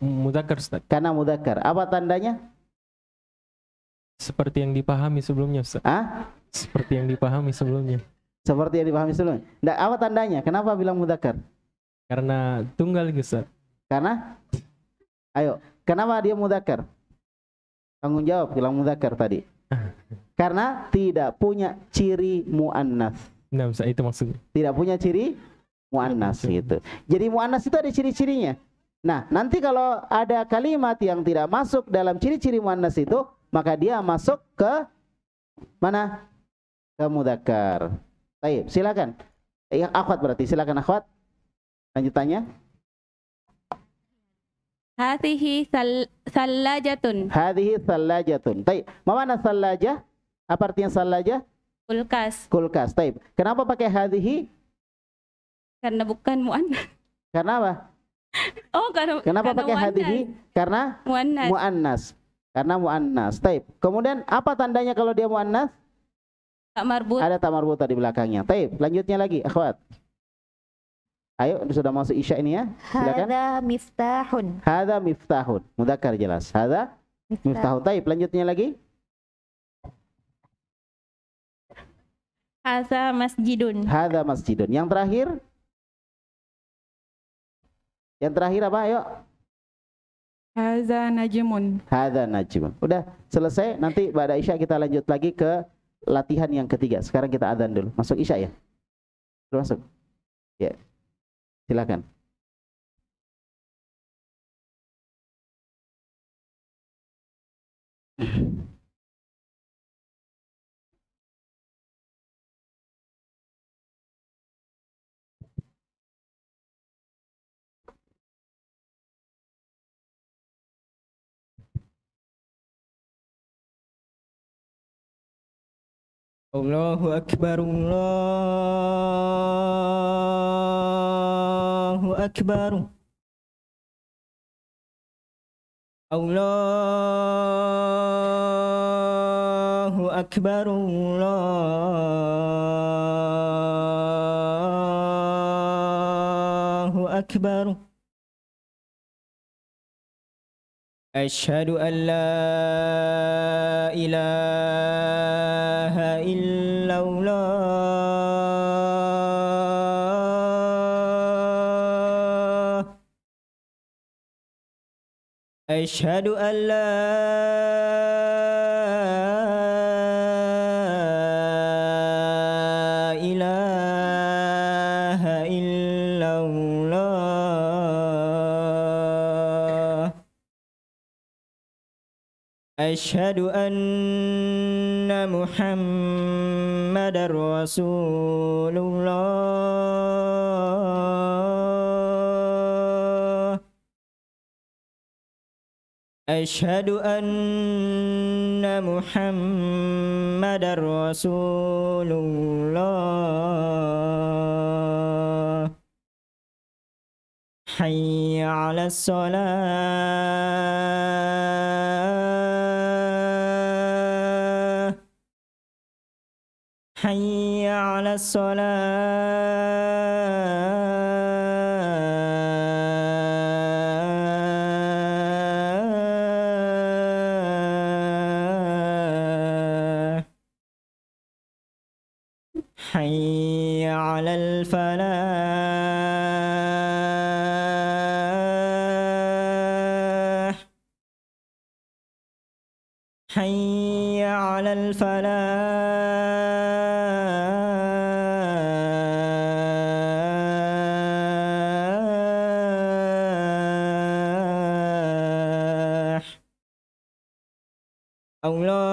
Mudzakkar, Ustaz. Karena mudzakkar. Apa tandanya? Seperti yang dipahami sebelumnya, Ustaz. Seperti yang dipahami sebelumnya. Seperti yang dipahami sebelumnya. Nggak, apa tandanya? Kenapa bilang mudzakkar? Karena tunggal, Ustaz. Karena? Ayo, kenapa dia mudzakkar? Tanggung jawab bilang mudzakkar tadi. Karena tidak punya ciri muannas. Nah, itu maksudnya. Tidak punya ciri muannas gitu. Jadi muannas itu ada ciri-cirinya. Nah, nanti kalau ada kalimat yang tidak masuk dalam ciri-ciri muannas itu, maka dia masuk ke mana? Ke mudzakkar. Baik, silakan. Yang akhwat berarti, silakan akhwat. Lanjutannya. Hadhihi sallajatun. Hadhihi sallajatun. Baik, mana sallajah? Apa artinya sallajah? Kulkas. Kulkas. Baik. Kenapa pakai hadhihi? Karena bukan muannas. Karena apa? Oh, Kenapa pakai hadhihi? Karena muannas. Muannas. Karena muannas. Baik. Kemudian apa tandanya kalau dia muannas? Tak marbut. Ada tak marbut di belakangnya. Baik, lanjutnya lagi, akhwat. Ayo, sudah masuk isya ini ya. Silakan. Hada miftahun. Hada miftahun. Mudzakkar jelas. Hada miftahun. Baik, lanjutnya lagi. Hadza masjidun. Hada masjidun. Yang terakhir? Yang terakhir apa? Ayo. Hadza najmun. Hadza najmun. Udah selesai. Nanti pada isya kita lanjut lagi ke latihan yang ketiga. Sekarang kita adzan dulu. Masuk isya ya? Sudah masuk? Ya. Silakan. Allahu Akbar, Allahu Akbar. Allahu Akbar, Allahu Akbar. Asyhadu an la ilaha illallah أشهد أن لا إله إلا الله أشهد أن محمد رسول الله أشهد أن محمد رسول الله حي على الصلاة حي على الصلاة حي على الفلاح حي على الفلاح الله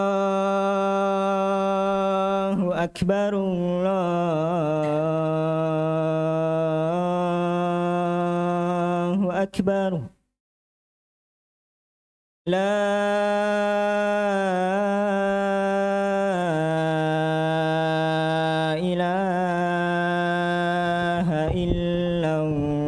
أكبر الله أكبر لا إله إلا الله.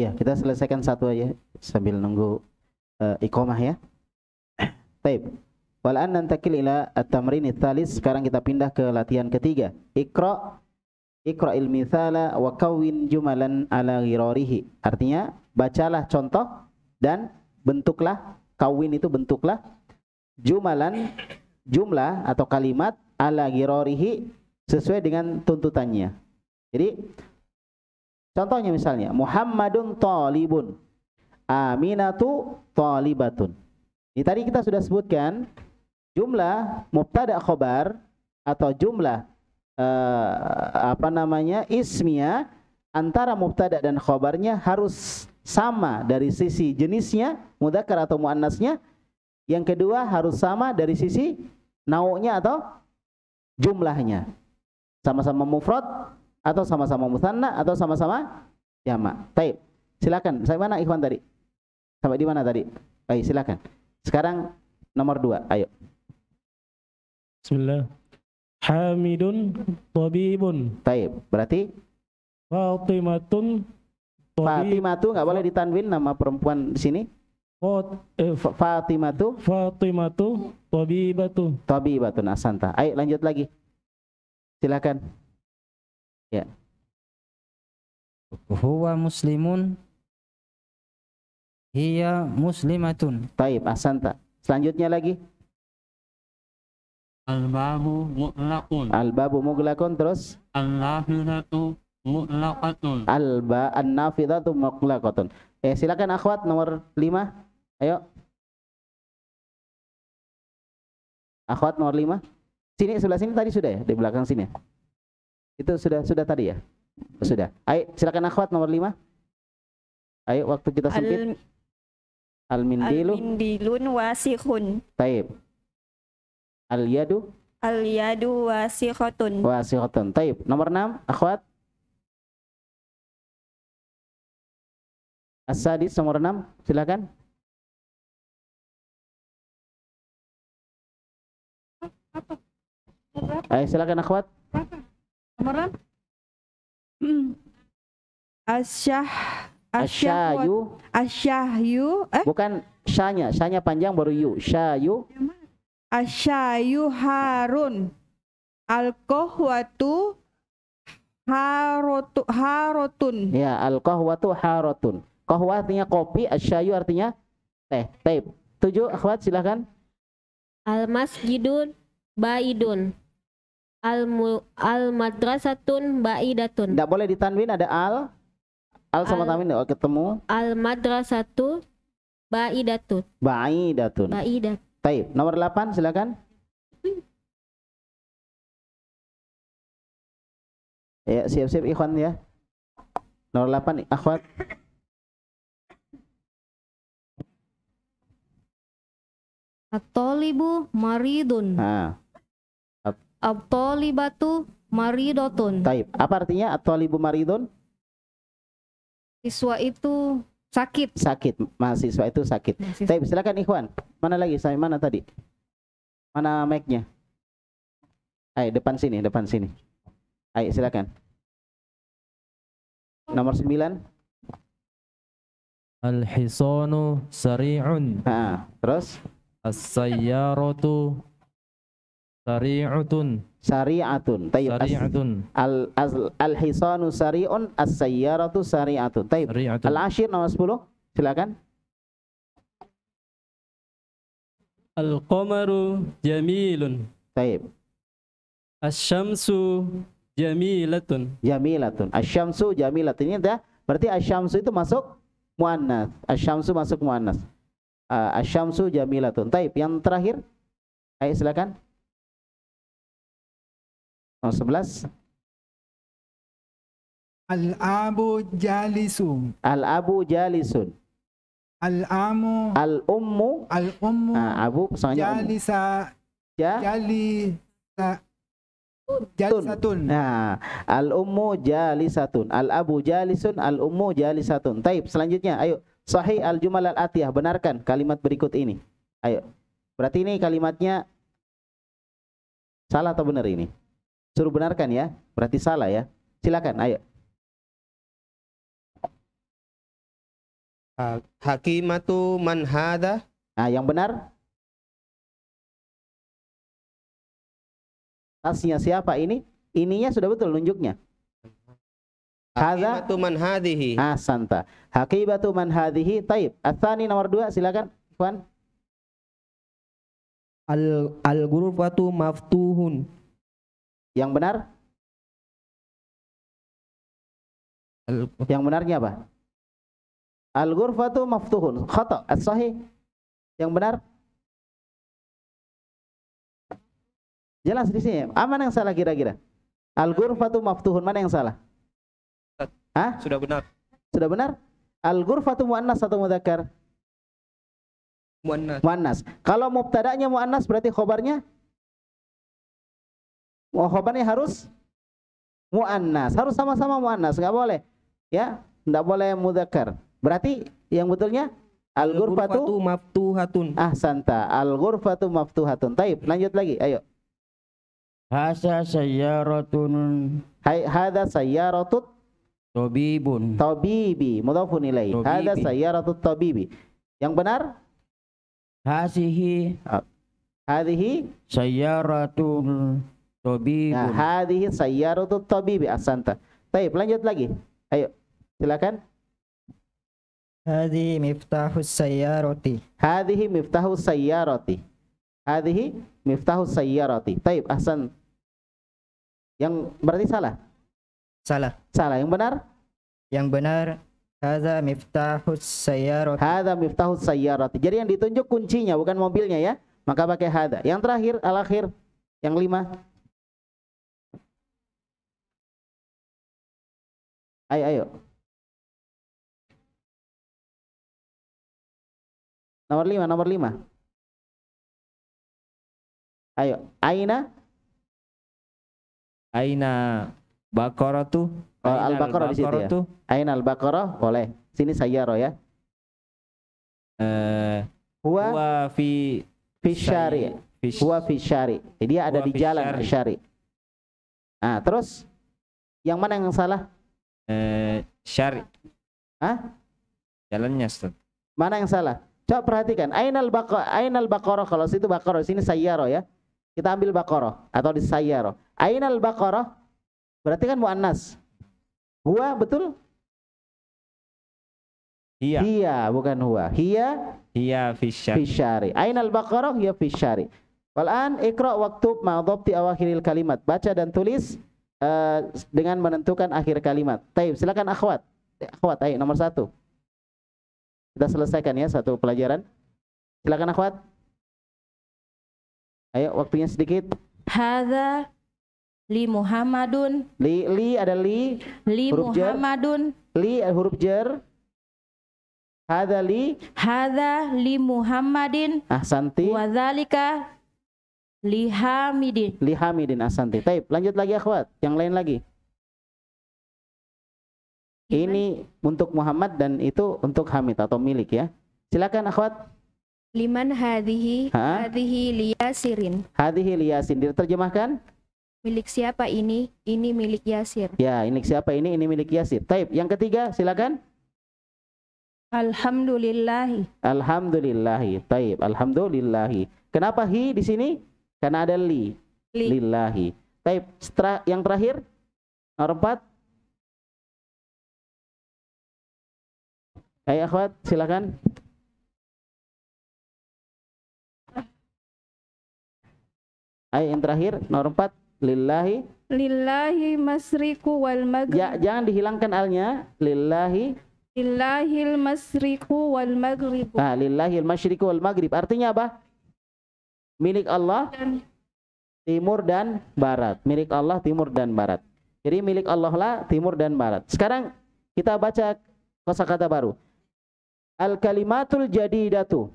Ya, kita selesaikan satu aja sambil nunggu iqamah ya. Baik. Wal'an nantakil ila at-tamrin ats-tsalis. Sekarang kita pindah ke latihan ketiga. Iqra'il mithala wa kawwin jumalan ala ghirarihi. Artinya, bacalah contoh dan bentuklah, kawin itu bentuklah jumalan, jumlah atau kalimat ala ghirarihi sesuai dengan tuntutannya. Jadi contohnya misalnya Muhammadun talibun, Aminatu talibatun. Ini tadi kita sudah sebutkan jumlah mubtada khobar atau jumlah ismiyah antara mubtada dan khobarnya harus sama dari sisi jenisnya, mudzakkar atau muannasnya. Yang kedua harus sama dari sisi nau'nya atau jumlahnya. Sama-sama mufrad atau sama-sama mutsanna atau sama-sama jamak. Baik. Silakan. Sampai mana ikhwan tadi? Sampai di mana tadi? Baik, silakan. Sekarang nomor 2. Ayo. Bismillah. Hamidun tabibun. Baik. Berarti Fatimatun Fatimatu enggak boleh ditanwin nama perempuan di sini. Fatimatu tabibatu. Tabibatun, asanta. Ayo lanjut lagi. Silakan. Ya. Huwa muslimun, hiya muslimatun. Taib, asanta. Selanjutnya lagi. Al-babu mutlaqun. Al-babu mutlaqun, terus Al-nafidatu mutlaqatun. An-nafidatu mutlaqatun. Silakan akhwat nomor 5. Ayo. Akhwat nomor 5. Sini, sebelah sini tadi sudah ya, di belakang sini. Itu sudah tadi ya? Sudah. Ayo, silakan akhwat nomor 5. Ayo, waktu kita sempit. Al-mindilun wasikhun. Taib. Al-yadu wasikhatun. Wasikhatun. Taib. Nomor 6, akhwat. As-sadis nomor 6, silakan. Ayo silakan akhwat. Nomor 6. Asyahyu. Bukan syanya, syanya panjang baru yu. Syahyu. Asyahyu harun. Al-qahwatu harotun. Ya, al-qahwatu harotun. Qahwa artinya kopi, asyahyu artinya teh. Taib. 7 akhwat silakan. Al-masjidun baidun. Al-madrasatun ba'idatun. Tidak boleh ditanwin, ada al sama tanwin ketemu. Al-madrasatu ba'idatun. Ba'idatun. Ba'idat. Taib. Nomor 8 silakan. Ya, siap-siap ikhwan ya. Nomor 8 akhwat. At-talibu maridun. At-talibatu maridotun. Taib. Apa artinya at-talibu maridun? Siswa itu sakit. Sakit. Mahasiswa itu sakit. Taib. Silakan ikhwan. Mana lagi? Saya mana tadi? Mana mic-nya? Ayo depan sini, depan sini. Ayo silakan. Nomor 9. Al-hisanu sari'un. Terus? As-sayyaratu sari'atun. Sari'atun. Taib. Sari'atun. Al-hisanu sari'un, as-sayyaratu sari'atun. Taib. Al-ashir nomor 10. Silakan. Al-qamaru jamilun. Taib. Asy-syamsu jamilatun. Jamilatun. Asy-syamsu jamilatun. Ini dah berarti asy-syamsu itu masuk muannas. Asy-syamsu masuk muannas. Asy-syamsu jamilatun. Taib. Yang terakhir. Ayo silakan. Nomor 11. Al-abu jalisun. Al-abu jalisun. Al-amu. Al-ummu. Al-ummu. Abu soalnya jalisa. Jalisa. Jalisatun. Nah, al-ummu jalisatun. Al-abu jalisun. Al-ummu jalisatun. Taib. Selanjutnya, ayo. Sahih al-jumal al-atiyah. Benarkan kalimat berikut ini. Ayo. Berarti ini kalimatnya salah atau benar ini? Suruh benarkan ya. Berarti salah ya. Silakan, ayo. Hakimatu man hada. Nah, yang benar? Tasnya siapa ini? Ininya sudah betul nunjuknya. Hakimatu man hadhihi. Santa. Hakibatu man hadhihi. Taib. Atsani nomor 2 silakan. Ikhwan. Al-ghurfatu maftuhun. Yang benar? Yang benarnya apa? Al-ghurfatu maftuhun. Khata. As-sahih. Yang benar? Jelas di sini. Mana yang salah kira-kira? Al-ghurfatu maftuhun. Mana yang salah? Hah? Sudah benar. Sudah benar? Al-ghurfatu muannas atau mudzakkar? Muannas. Muannas. Kalau mubtada'nya muannas berarti khobarnya? Khobarnya harus muannas. Harus sama-sama muannas. Enggak boleh. Ya, enggak boleh mudzakkar. Berarti yang betulnya al-ghurfatu maftuhatun. Santa. Al-ghurfatu maftuhatun. Taib. Lanjut lagi. Ayo. Hasa sayyaratun. Hada sayyaratut tabibun. Tabibi. Mudhafun ilaih. Hada sayyaratut tabibi. Yang benar? Hasihi. Hadhihi sayyaratun tabibun. Nah, hadhihi sayyaratut tabibi. Ahsanta. Taib. Lanjut lagi. Ayo. Silakan. Hadhihi miftahus sayyarati. Hadhihi miftahus sayyarati. Hadhihi miftahus sayyarati. Taib. Ahsan. Yang berarti salah? Salah. Salah. Yang benar? Yang benar hadza miftahus sayyarati. Hadza miftahus sayyarati. Jadi yang ditunjuk kuncinya bukan mobilnya ya. Maka pakai hadza. Yang terakhir al-akhir yang 5. Ayo. Nomor 5. Ayo. Aina Baqaratu. Al-Baqarah di situ ya. Aina al-Baqarah boleh. Sini sayyara ya. Huwa fi syari. Huwa fi syari. Dia ada di jalan syari. Nah, terus yang mana yang salah? Syari. Jalannya, Ustaz. Mana yang salah? Coba perhatikan. Ainal Baqarah, kalau situ Baqarah, sini sayyara ya. Kita ambil Baqarah atau di sayyara. Ainal Baqarah berarti kan muannas. Huwa betul? Hiya bukan huwa. Hiya fi syari. Ainal Baqarah hiya fi syari. Wal'an iqra waktub ma dhabti awakhiril kalimat. Baca dan tulis dengan menentukan akhir kalimat. Taib, silakan akhwat. Akhwat, ayo nomor 1. Kita selesaikan ya satu pelajaran. Silakan akhwat. Ayo, waktunya sedikit. Hadza li Muhammadun. Li ada li. Li huruf Muhammadun. Jar. Li huruf jar. Hadza li. Hadza li Muhammadin. Ahsanti. Wa dzalika li Hamidin. Li Hamidin, ahsanti. Taib, lanjut lagi akhwat. Yang lain lagi. Ini untuk Muhammad dan itu untuk Hamid atau milik ya. Silakan akhwat. Liman hadhihi? Hadhihi liyasirin. Hadhihi liyasin. Diterjemahkan? Milik siapa ini? Ini milik Yasir. Ya, milik siapa ini? Ini milik Yasir. Taib, yang ketiga silakan. Alhamdulillahi. Alhamdulillahi. Taib, alhamdulillahi. Kenapa hi di sini? Karena ada li. Lillahi. Taib, yang terakhir nomor 4. Ayo akhwat, silakan. Ayo yang terakhir nomor 4. Lillahi. Lillahi masriku wal maghrib. Ya, jangan dihilangkan alnya. Lillahi. Lillahil masriku wal maghrib. Lillahil masyriqu wal maghrib. Artinya apa? Milik Allah timur dan barat. Milik Allah timur dan barat. Jadi milik Allah lah timur dan barat. Sekarang kita baca kosakata baru. Al-kalimatul jadidatu.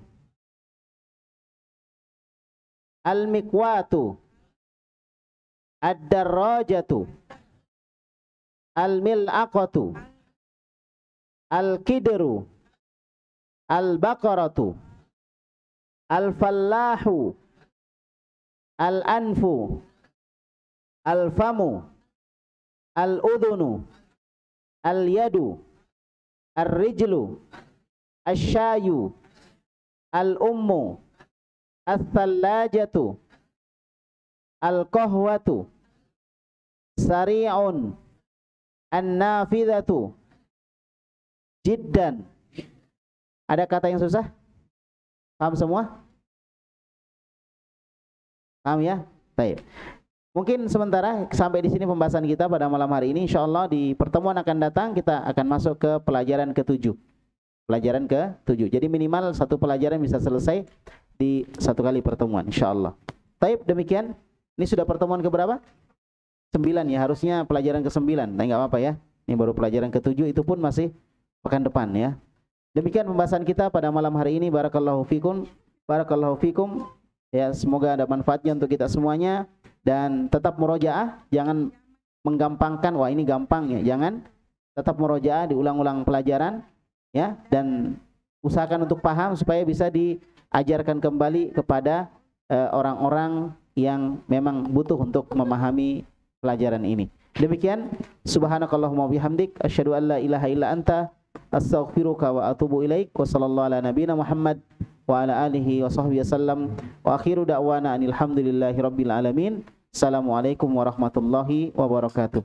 Al-miqwatu. Ad-darrajatu. Al-mil'aqatu. Al-kidru. Al-baqaratu. Al-fallahu. Al-anfu. Al-famu. Al-udhunu. Al-yadu. Al-rijlu. Al-syayu. Al-ummu. Al-thallajatu. Al-qahwatu. Sari'un. An-nafidhatu. Jiddan. Ada kata yang susah? Paham semua? Paham ya? Baik. Mungkin sementara sampai di sini pembahasan kita pada malam hari ini. Insyaallah di pertemuan akan datang kita akan masuk ke pelajaran ke-7. Pelajaran ke-7. Jadi minimal satu pelajaran bisa selesai di satu kali pertemuan insyaallah. Baik, demikian. Ini sudah pertemuan ke berapa? 9 ya, harusnya pelajaran ke-9. Nah, enggak apa-apa ya. Ini baru pelajaran ke-7, itu pun masih pekan depan ya. Demikian pembahasan kita pada malam hari ini. Barakallahu fikum. Barakallahu fikum. Ya, semoga ada manfaatnya untuk kita semuanya dan tetap murojaah, jangan menggampangkan wah ini gampang ya. Jangan, tetap murojaah, diulang-ulang pelajaran ya, dan usahakan untuk paham supaya bisa diajarkan kembali kepada orang-orang yang memang butuh untuk memahami pelajaran ini. Demikian, subhanakallahumma bihamdik asyhadu an la ilaha illa anta astaghfiruka wa atubu ilaik. Wa sallallahu ala nabiyina Muhammad wa ala alihi wa sahbihi wasallam. Wa akhiru da'wana anil hamdulillahi rabbil alamin. Assalamualaikum warahmatullahi wabarakatuh.